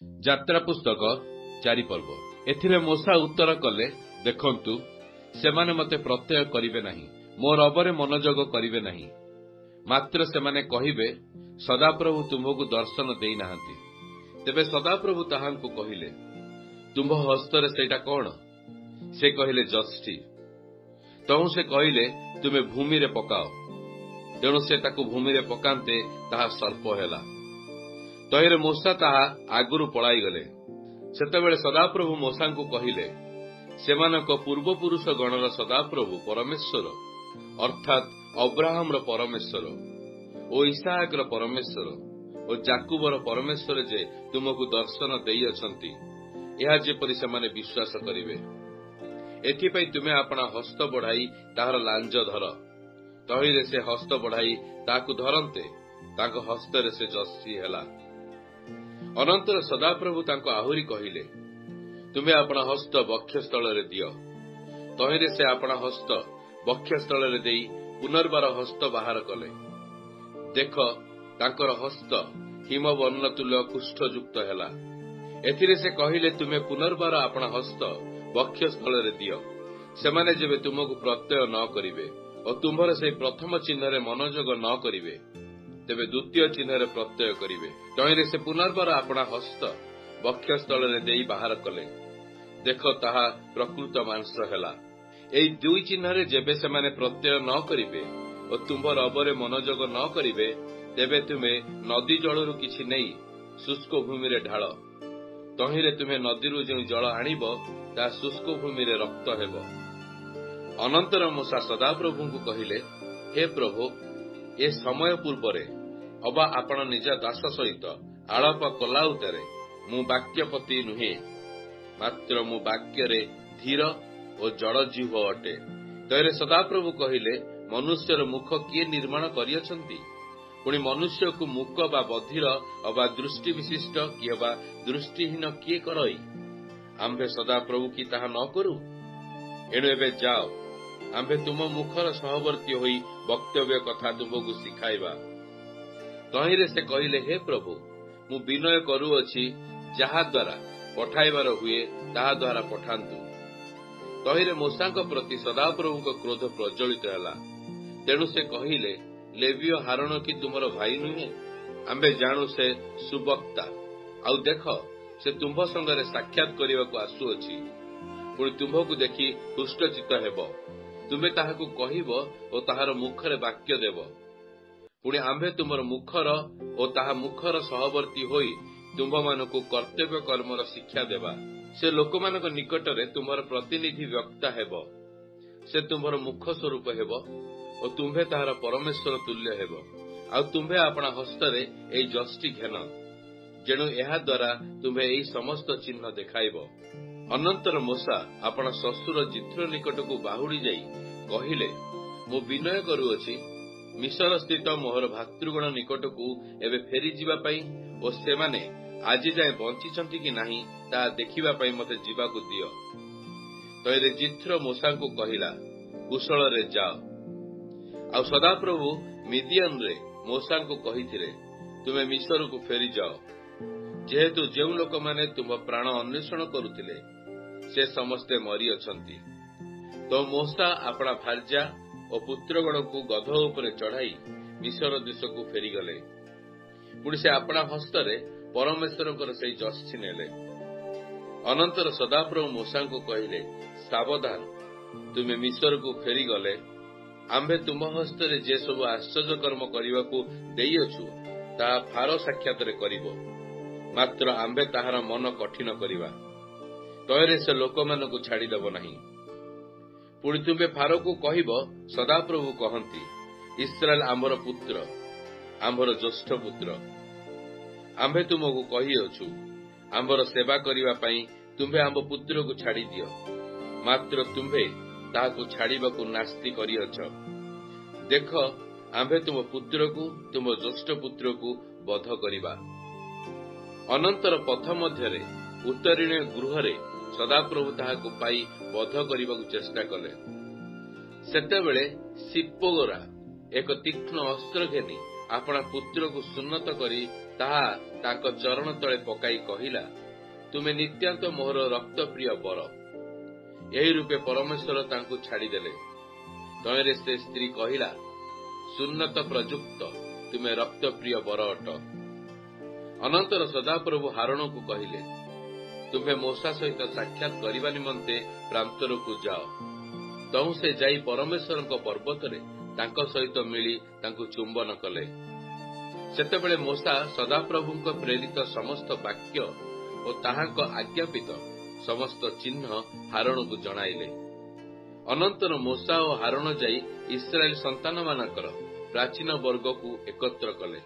ଯାତ୍ରା ପୁସ୍ତକ 4 ପର୍ବ। ଏଥିରେ ମୋଶା ଉତ୍ତର କଲେ, ଦେଖନ୍ତୁ, ସେମାନେ ମୋତେ ପ୍ରତ୍ୟୟ କରିବେ ନାହିଁ, ମୋ ରବରେ ମନୋଯୋଗ କରିବେ ନାହିଁ। ମାତ୍ର ସେମାନେ କହିବେ, ସଦାପ୍ରଭୁ ତୁମ୍ଭକୁ ଦର୍ଶନ ଦେଇନାହାନ୍ତି। ତେବେ ସଦାପ୍ରଭୁ ତାହାଙ୍କୁ କହିଲେ, ତୁମ୍ଭ ହସ୍ତରେ ସେଇଟା କ'ଣ? ସେ କହିଲେ, ଯଷ୍ଟି। ତହୁଁ ସେ କହିଲେ, ତୁମେ ଭୂମିରେ ପକାଅ। ତେଣୁ ସେ ତାକୁ ଭୂମିରେ ପକାନ୍ତେ ତାହା ସର୍ପ ହେଲା। ତହିଁରେ ମୋଶା ତାହା ଆଗରୁ ପଳାଇଗଲେ। ସେତେବେଳେ ସଦାପ୍ରଭୁ ମୋଶାଙ୍କୁ କହିଲେ, ସେମାନଙ୍କ ପୂର୍ବପୁରୁଷ ଗଣର ସଦାପ୍ରଭୁ ପରମେଶ୍ୱର ଅର୍ଥାତ୍ ଅବ୍ରାହମର ପରମେଶ୍ୱର ଓ ଇସାହାକର ପରମେଶ୍ୱର ଓ ଜାକୁବର ପରମେଶ୍ୱର ଯେ ତୁମକୁ ଦର୍ଶନ ଦେଇଅଛନ୍ତି, ଏହା ଯେପରି ସେମାନେ ବିଶ୍ୱାସ କରିବେ। ଏଥିପାଇଁ ତୁମେ ଆପଣା ହସ୍ତ ବଢ଼ାଇ ତାହାର ଲାଞ୍ଜ ଧର। ତହିଁରେ ସେ ହସ୍ତ ବଢ଼ାଇ ତାହାକୁ ଧରନ୍ତେ ତାଙ୍କ ହସ୍ତରେ ସେ ଯଷ୍ଟି ହେଲା। ଅନନ୍ତର ସଦାପ୍ରଭୁ ତାଙ୍କୁ ଆହୁରି କହିଲେ, ତୁମେ ଆପଣା ହସ୍ତ ବକ୍ଷସ୍ଥଳରେ ଦିଅ। ତହିଁରେ ସେ ଆପଣା ହସ୍ତ ବକ୍ଷସ୍ଥଳରେ ଦେଇ ପୁନର୍ବାର ହସ୍ତ ବାହାର କଲେ। ଦେଖ, ତାଙ୍କର ହସ୍ତ ହିମବର୍ଣ୍ଣ ତୁଲ୍ୟ କୁଷ୍ଠଯୁକ୍ତ ହେଲା। ଏଥିରେ ସେ କହିଲେ, ତୁମେ ପୁନର୍ବାର ଆପଣା ହସ୍ତ ବକ୍ଷସ୍ଥଳରେ ଦିଅ। ସେମାନେ ଯେବେ ତୁମକୁ ପ୍ରତ୍ୟୟ ନ କରିବେ ଓ ତୁମ୍ଭର ସେହି ପ୍ରଥମ ଚିହ୍ନରେ ମନୋଯୋଗ ନ କରିବେ, ତେବେ ଦ୍ୱିତୀୟ ଚିହ୍ନରେ ପ୍ରତ୍ୟୟ କରିବେ। ତହିଁରେ ସେ ପୁନର୍ବାର ଆପଣା ହସ୍ତ ବକ୍ଷସ୍ଥଳରେ ଦେଇ ବାହାର କଲେ। ଦେଖ, ତାହା ପ୍ରକୃତ ମାଂସ ହେଲା। ଏହି ଦୁଇ ଚିହ୍ନରେ ଯେବେ ସେମାନେ ପ୍ରତ୍ୟୟ ନ କରିବେ ଓ ତୁମ୍ଭ ରବରେ ମନୋଯୋଗ ନ କରିବେ, ତେବେ ତୁମେ ନଦୀ ଜଳରୁ କିଛି ନେଇ ଶୁଷ୍କ ଭୂମିରେ ଢାଳ। ତହିଁରେ ତୁମେ ନଦୀରୁ ଯେଉଁ ଜଳ ଆଣିବ, ତାହା ଶୁଷ୍କ ଭୂମିରେ ରକ୍ତ ହେବ। ଅନନ୍ତର ମୋଶା ସଦାପ୍ରଭୁଙ୍କୁ କହିଲେ, ହେ ପ୍ରଭୁ, ଏ ସମୟ ପୂର୍ବରେ ଅବା ଆପଣ ନିଜ ଦାସ ସହିତ ଆଳାପ କଲା ଉତ୍ତାରେ ମୁଁ ବାକ୍ୟପତି ନୁହେଁ, ମାତ୍ର ମୁଁ ବାକ୍ୟରେ ଧୀର ଓ ଜଡ଼ଜିହ୍ୱ ଅଟେ। ତହିଁରେ ସଦାପ୍ରଭୁ କହିଲେ, ମନୁଷ୍ୟର ମୁଖ କିଏ ନିର୍ମାଣ କରିଅଛନ୍ତି? ପୁଣି ମନୁଷ୍ୟକୁ ମୂକ ବା ବଧିର ଅବା ଦୃଷ୍ଟି ବିଶିଷ୍ଟ କି ଅବା ଦୃଷ୍ଟିହୀନ କିଏ କରଇ? ଆମ୍ଭେ ସଦାପ୍ରଭୁ କି ତାହା ନ କରୁ? ଏଣୁ ଏବେ ଯାଅ, ଆମ୍ଭେ ତୁମ ମୁଖର ସହବର୍ତ୍ତୀ ହୋଇ ବକ୍ତବ୍ୟ କଥା ତୁମକୁ ଶିଖାଇବା। ତହିଁରେ ସେ କହିଲେ, ହେ ପ୍ରଭୁ, ମୁଁ ବିନୟ କରୁଅଛି, ଯାହାଦ୍ୱାରା ପଠାଇବାର ହୁଏ ତାହାଦ୍ୱାରା ପଠାନ୍ତୁ। ତହିଁରେ ମୋଶାଙ୍କ ପ୍ରତି ସଦାପ୍ରଭୁଙ୍କ କ୍ରୋଧ ପ୍ରଜ୍ୱଳିତ ହେଲା। ତେଣୁ ସେ କହିଲେ, ଲେବୀୟ ହାରଣ କି ତୁମର ଭାଇ ନୁହେଁ? ଆମ୍ଭେ ଜାଣୁ ସେ ସୁବକ୍ତା। ଆଉ ଦେଖ, ସେ ତୁମ୍ଭ ସଙ୍ଗରେ ସାକ୍ଷାତ କରିବାକୁ ଆସୁଅଛି। ପୁଣି ତୁମ୍ଭକୁ ଦେଖି ହୃଷ୍ଟଚିତ୍ତ ହେବ। ତୁମେ ତାହାକୁ କହିବ ଓ ତାହାର ମୁଖରେ ବାକ୍ୟ ଦେବ। ପୁଣି ଆମ୍ଭେ ତୁମର ମୁଖର ଓ ତାହା ମୁଖର ସହବର୍ତ୍ତୀ ହୋଇ ତୁମ୍ଭମାନଙ୍କୁ କର୍ତ୍ତବ୍ୟ କର୍ମର ଶିକ୍ଷା ଦେବା। ସେ ଲୋକମାନଙ୍କ ନିକଟରେ ତୁମ୍ଭର ପ୍ରତିନିଧି ବକ୍ତା ହେବ। ସେ ତୁମ୍ଭର ମୁଖ ସ୍ୱରୂପ ହେବ ଓ ତୁମ୍ଭେ ତାହାର ପରମେଶ୍ୱର ତୁଲ୍ୟ ହେବ। ଆଉ ତୁମ୍ଭେ ଆପଣା ହସ୍ତରେ ଏହି ଯଷ୍ଟି ଘେନ, ଯେଣୁ ଏହାଦ୍ୱାରା ତୁମ୍ଭେ ଏହି ସମସ୍ତ ଚିହ୍ନ ଦେଖାଇବ। ଅନନ୍ତର ମୋଶା ଆପଣା ଶ୍ୱଶୁର ଜିଥ୍ରୋ ନିକଟକୁ ବାହୁଡ଼ି ଯାଇ କହିଲେ, ମୁଁ ବିନୟ କରୁଅଛି, ମିଶର ସ୍ଥିତ ମୋହର ଭାତୃଗଣ ନିକଟକୁ ଏବେ ଫେରିଯିବା ପାଇଁ ଓ ସେମାନେ ଆଜି ଯାଏ ବଞ୍ଚିଛନ୍ତି କି ନାହିଁ ତାହା ଦେଖିବା ପାଇଁ ମୋତେ ଯିବାକୁ ଦିଅ। ତହିଁରେ ଜିଥ୍ରୋ ମୋଶାଙ୍କୁ କହିଲା, କୁଶଳରେ ଯାଅ। ଆଉ ସଦାପ୍ରଭୁ ମିଦିଆନରେ ମୋଶାଙ୍କୁ କହିଥିଲେ, ତୁମେ ମିଶରକୁ ଫେରିଯାଅ, ଯେହେତୁ ଯେଉଁ ଲୋକମାନେ ତୁମ୍ଭ ପ୍ରାଣ ଅନ୍ୱେଷଣ କରୁଥିଲେ, ସେ ସମସ୍ତେ ମରିଅଛନ୍ତି। ତ ମୋଶା ଆପଣା ଭାର୍ଯ୍ୟା ଓ ପୁତ୍ରଗଣକୁ ଗଧ ଉପରେ ଚଢ଼ାଇ ମିଶର ଦେଶକୁ ଫେରିଗଲେ। ପୁଣି ସେ ଆପଣା ହସ୍ତରେ ପରମେଶ୍ୱରଙ୍କର ସେହି ଯଷ୍ଟି ନେଲେ। ଅନନ୍ତର ସଦାପ୍ରଭୁ ମୋଶାଙ୍କୁ କହିଲେ, ସାବଧାନ, ତୁମେ ମିଶରକୁ ଫେରିଗଲେ ଆମ୍ଭେ ତୁମ ହସ୍ତରେ ଯେ ସବୁ ଆଶ୍ଚର୍ଯ୍ୟ କର୍ମ କରିବାକୁ ଦେଇଅଛୁ, ତାହା ଫାରୋ ସାକ୍ଷାତରେ କରିବ। ମାତ୍ର ଆମ୍ଭେ ତାହାର ମନ କଠିନ କରିବା। ତହିଁରେ ସେ ଲୋକମାନଙ୍କୁ ଛାଡ଼ିଦେବ ନାହିଁ। ପୁଣି ତୁମେ ଫାରୋକୁ କହିବ, ସଦାପ୍ରଭୁ କହନ୍ତି, ଇସ୍ରାଏଲ ଆମ୍ଭର ପୁତ୍ର, ଆମ୍ଭର ଜ୍ୟେଷ୍ଠ ପୁତ୍ର। ଆମ୍ଭେ ତୁମକୁ କହିଅଛୁ, ଆମ୍ଭର ସେବା କରିବା ପାଇଁ ତୁମ୍ଭେ ଆମ୍ଭ ପୁତ୍ରକୁ ଛାଡ଼ିଦିଅ। ମାତ୍ର ତୁମ୍ଭେ ତାହାକୁ ଛାଡ଼ିବାକୁ ନାସ୍ତି କରିଅଛ। ଦେଖ, ଆମ୍ଭେ ତୁମ ପୁତ୍ରକୁ, ତୁମ ଜ୍ୟେଷ୍ଠ ପୁତ୍ରକୁ ବଧ କରିବା। ଅନନ୍ତର ପଥ ମଧ୍ୟରେ ଉତ୍ତରୀୟ ଗୃହରେ ସଦାପ୍ରଭୁ ତାହାକୁ ପାଇ ବଧ କରିବାକୁ ଚେଷ୍ଟା କଲେ। ସେତେବେଳେ ସିପୋରା ଏକ ତୀକ୍ଷ୍ଣ ଅସ୍ତ୍ର ଘେନି ଆପଣା ପୁତ୍ରକୁ ସୁନ୍ନତ କରି ତାହା ତାଙ୍କ ଚରଣ ତଳେ ପକାଇ କହିଲା, ତୁମେ ନିତ୍ୟାନ୍ତ ମୋହର ରକ୍ତପ୍ରିୟ ବର। ଏହି ରୂପେ ପରମେଶ୍ୱର ତାଙ୍କୁ ଛାଡ଼ିଦେଲେ। ତହିଁରେ ସେ ସ୍ତ୍ରୀ କହିଲା, ସୁନ୍ନତ ପ୍ରଯୁକ୍ତ ତୁମେ ରକ୍ତପ୍ରିୟ ବର ଅଟ। ଅନନ୍ତର ସଦାପ୍ରଭୁ ହାରୋନକୁ କହିଲେ, ତୁମ୍ଭେ ମୋଶା ସହିତ ସାକ୍ଷାତ କରିବା ନିମନ୍ତେ ପ୍ରାନ୍ତରକୁ ଯାଅ। ତହୁଁ ସେ ଯାଇ ପରମେଶ୍ୱରଙ୍କ ପର୍ବତରେ ତାଙ୍କ ସହିତ ମିଳି ତାଙ୍କୁ ଚୁମ୍ବନ କଲେ। ସେତେବେଳେ ମୋଶା ସଦାପ୍ରଭୁଙ୍କ ପ୍ରେରିତ ସମସ୍ତ ବାକ୍ୟ ଓ ତାହାଙ୍କ ଆଜ୍ଞାପିତ ସମସ୍ତ ଚିହ୍ନ ହାରୋନକୁ ଜଣାଇଲେ। ଅନନ୍ତର ମୋଶା ଓ ହାରୋନ ଯାଇ ଇସ୍ରାଏଲ ସନ୍ତାନମାନଙ୍କର ପ୍ରାଚୀନ ବର୍ଗକୁ ଏକତ୍ର କଲେ।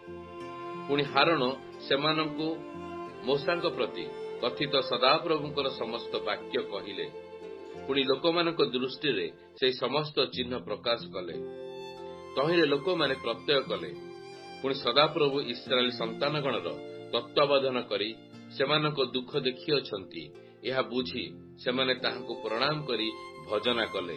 ପୁଣି ହାରୋନ ସେମାନଙ୍କୁ ମୋଶାଙ୍କ ପ୍ରତି କଥିତ ସଦାପ୍ରଭୁଙ୍କର ସମସ୍ତ ବାକ୍ୟ କହିଲେ। ପୁଣି ଲୋକମାନଙ୍କ ଦୃଷ୍ଟିରେ ସେହି ସମସ୍ତ ଚିହ୍ନ ପ୍ରକାଶ କଲେ। ତହିଁରେ ଲୋକମାନେ ପ୍ରତ୍ୟୟ କଲେ। ପୁଣି ସଦାପ୍ରଭୁ ଇସ୍ରାଏଲ ସନ୍ତାନଗଣର ତତ୍ତ୍ୱାବଧାନ କରି ସେମାନଙ୍କ ଦୁଃଖ ଦେଖିଅଛନ୍ତି, ଏହା ବୁଝି ସେମାନେ ତାହାଙ୍କୁ ପ୍ରଣାମ କରି ଭଜନା କଲେ।